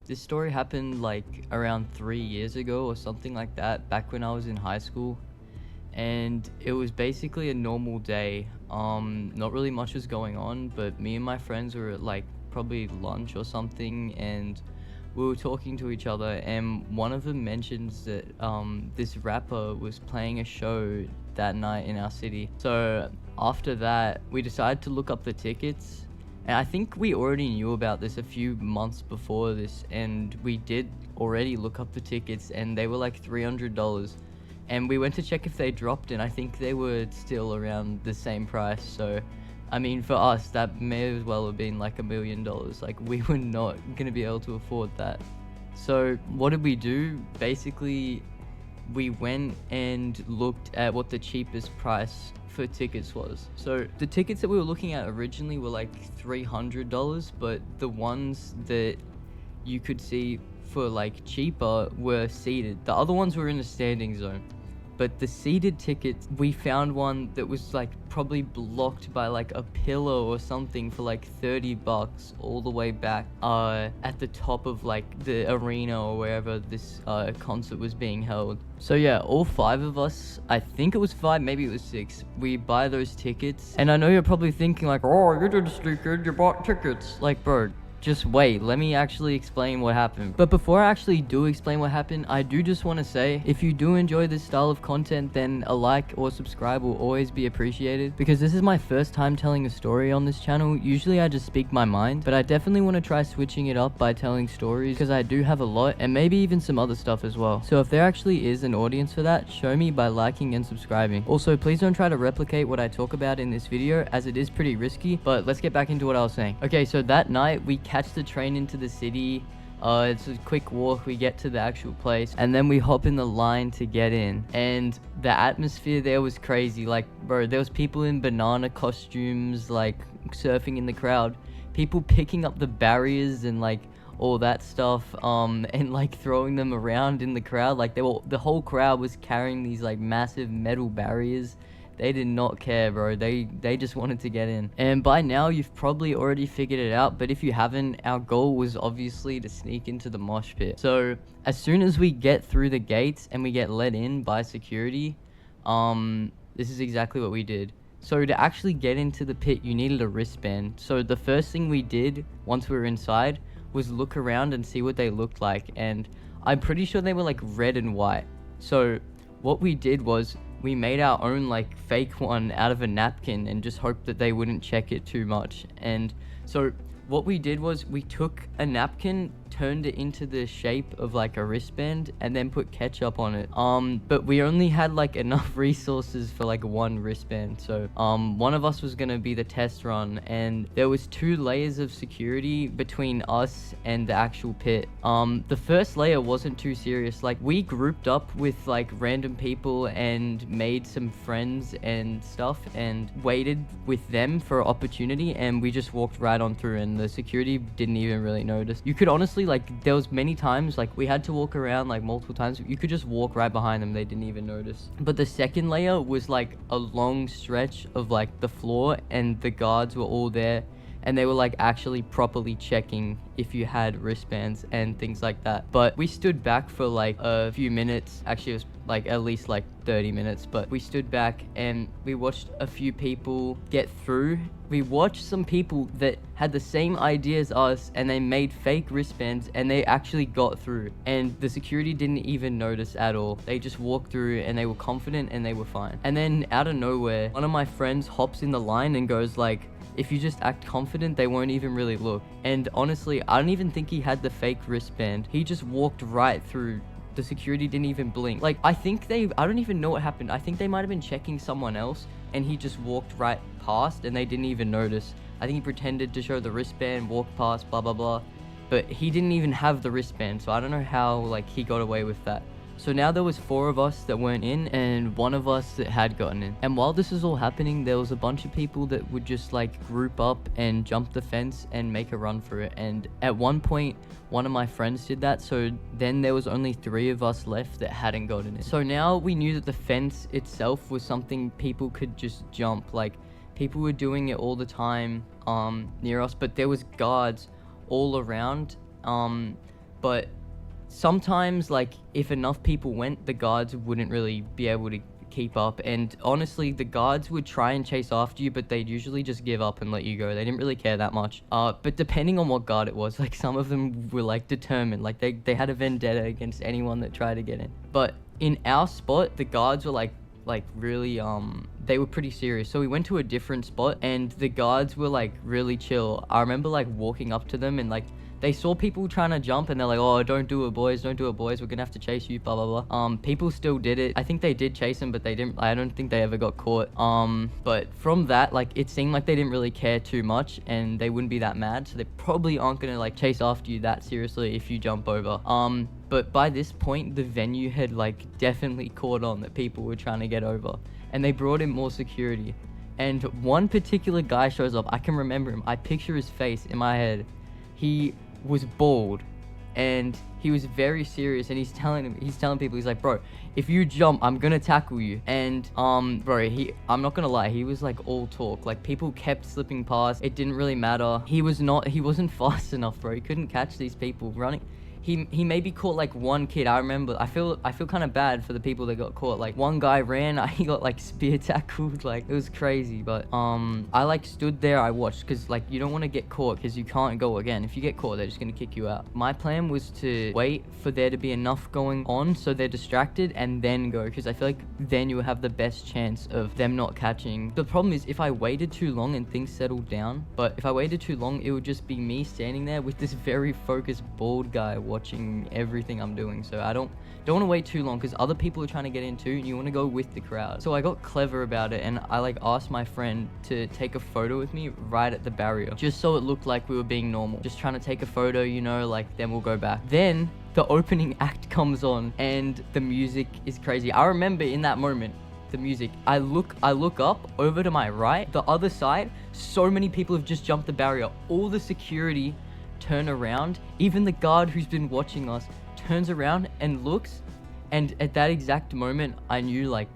This story happened like around 3 years ago or something like that, back when I was in high school. And it was basically a normal day. Not really much was going on, but me and my friends were at like probably lunch or something, and we were talking to each other, and one of them mentions that this rapper was playing a show that night in our city. So after that, we decided to look up the tickets. And I think we already knew about this a few months before this, and we did already look up the tickets, and they were like $300. And we went to check if they dropped, and I think they were still around the same price. So, I mean, for us, that may as well have been like $1 million. Like, we were not gonna be able to afford that. So, what did we do? Basically, we went and looked at what the cheapest price for tickets was. So the tickets that we were looking at originally were like $300, but the ones that you could see for like cheaper were seated. The other ones were in the standing zone. But the seated tickets, we found one that was like probably blocked by like a pillar or something for like $30 all the way back at the top of like the arena or wherever this concert was being held. So yeah, all five of us, I think it was five, maybe it was six, we buy those tickets. And I know you're probably thinking like, oh, you did stupid, you bought tickets. Like, bro, just wait, let me actually explain what happened. But before I actually do explain what happened, I do just want to say, if you do enjoy this style of content, then a like or subscribe will always be appreciated, because this is my first time telling a story on this channel. Usually I just speak my mind, but I definitely want to try switching it up by telling stories, because I do have a lot, and maybe even some other stuff as well. So if there actually is an audience for that, show me by liking and subscribing. Also, please don't try to replicate what I talk about in this video, as it is pretty risky. But let's get back into what I was saying. Okay, so that night we catch the train into the city. It's a quick walk, we get to the actual place, and then we hop in the line to get in. And the atmosphere there was crazy. Like, bro, there was people in banana costumes, like surfing in the crowd, people picking up the barriers and like all that stuff, and like throwing them around in the crowd. Like, the whole crowd was carrying these like massive metal barriers. They did not care, bro. They just wanted to get in. And by now, you've probably already figured it out. But if you haven't, our goal was obviously to sneak into the mosh pit. So as soon as we get through the gates and we get let in by security, this is exactly what we did. So to actually get into the pit, you needed a wristband. So the first thing we did once we were inside was look around and see what they looked like. And I'm pretty sure they were like red and white. So what we did was, we made our own like fake one out of a napkin and just hoped that they wouldn't check it too much. And so what we did was, we took a napkin, turned it into the shape of like a wristband, and then put ketchup on it. But we only had like enough resources for like one wristband. So one of us was gonna be the test run, and there was 2 layers of security between us and the actual pit. The first layer wasn't too serious. Like, we grouped up with like random people and made some friends and stuff, and waited with them for opportunity, and we just walked right on through, and the security didn't even really notice. You could honestly, like, there was many times like we had to walk around like multiple times, you could just walk right behind them, they didn't even notice. But the second layer was like a long stretch of like the floor, and the guards were all there, and they were like actually properly checking if you had wristbands and things like that. But we stood back for like a few minutes. Actually, it was like at least like 30 minutes, but we stood back and we watched a few people get through. We watched some people that had the same idea as us, and they made fake wristbands, and they actually got through, and the security didn't even notice at all. They just walked through, and they were confident, and they were fine. And then out of nowhere, one of my friends hops in the line and goes like, if you just act confident, they won't even really look. And honestly, I don't even think he had the fake wristband. He just walked right through. The security didn't even blink. Like, I don't even know what happened. I think they might have been checking someone else, and he just walked right past, and they didn't even notice. I think he pretended to show the wristband, walked past, blah, blah, blah. But he didn't even have the wristband, so I don't know how, like, he got away with that. So now there was 4 of us that weren't in, and 1 of us that had gotten in. And while this was all happening, there was a bunch of people that would just like group up and jump the fence and make a run for it. And at one point, one of my friends did that, so then there was only 3 of us left that hadn't gotten in. So now we knew that the fence itself was something people could just jump. Like, people were doing it all the time near us, but there was guards all around but sometimes, like, if enough people went, the guards wouldn't really be able to keep up. And honestly, the guards would try and chase after you, but they'd usually just give up and let you go. They didn't really care that much. But depending on what guard it was, like, some of them were like determined, like they had a vendetta against anyone that tried to get in. But in our spot, the guards were like really they were pretty serious. So we went to a different spot and the guards were like really chill. I remember like walking up to them and like they saw people trying to jump and they're like, oh, don't do it, boys, don't do it, boys, we're gonna have to chase you, blah blah blah. People still did it. I think they did chase him, but they didn't. I don't think they ever got caught. But from that, like, it seemed like they didn't really care too much and they wouldn't be that mad, so they probably aren't gonna like chase after you that seriously if you jump over. But by this point, the venue had like definitely caught on that people were trying to get over, and they brought in more security. And one particular guy shows up. I can remember him. I picture his face in my head. He was bald and he was very serious, and he's telling people, he's like, bro, if you jump, I'm gonna tackle you. And bro, I'm not gonna lie, he was like all talk. Like, people kept slipping past, it didn't really matter. He wasn't fast enough, bro. He couldn't catch these people running. He maybe caught like one kid. I remember, I feel kind of bad for the people that got caught. Like, one guy ran, he got like spear tackled. Like, it was crazy. But I like stood there, I watched, because like you don't want to get caught, because you can't go again. If you get caught, they're just gonna kick you out. My plan was to wait for there to be enough going on so they're distracted and then go, because I feel like then you will have the best chance of them not catching. The problem is if I waited too long and things settled down, but if I waited too long, it would just be me standing there with this very focused bald guy watching everything I'm doing. So I don't want to wait too long, because other people are trying to get in too and you want to go with the crowd. So I got clever about it and I like asked my friend to take a photo with me right at the barrier, just so it looked like we were being normal, just trying to take a photo, you know, like, then we'll go back. Then the opening act comes on and the music is crazy. I remember in that moment, the music, I look up over to my right, the other side, so many people have just jumped the barrier. All the security turn around, even the guard who's been watching us turns around and looks, and at that exact moment I knew like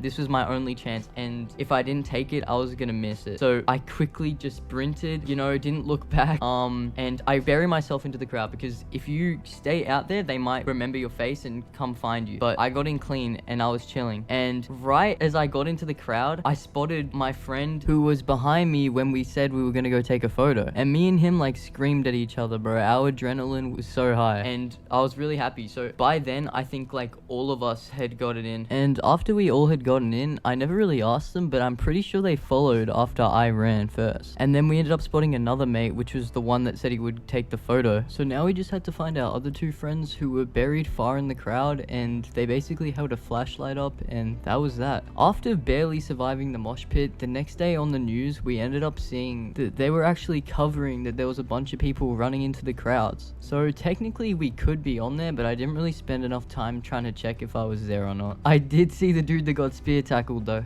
this was my only chance, and if I didn't take it I was gonna miss it. So I quickly just sprinted, you know, didn't look back, and I bury myself into the crowd, because if you stay out there they might remember your face and come find you. But I got in clean and I was chilling, and right as I got into the crowd I spotted my friend who was behind me when we said we were gonna go take a photo, and me and him like screamed at each other, bro. Our adrenaline was so high and I was really happy. So by then I think like all of us had gotten in, and after we all had gotten in, I never really asked them, but I'm pretty sure they followed after I ran first. And then we ended up spotting another mate, which was the one that said he would take the photo. So now we just had to find our other two friends who were buried far in the crowd, and they basically held a flashlight up, and that was that. After barely surviving the mosh pit, the next day on the news we ended up seeing that they were actually covering that there was a bunch of people running into the crowds. So technically we could be on there, but I didn't really spend enough time trying to check if I was there or not. I did see the dude that got spear tackled though.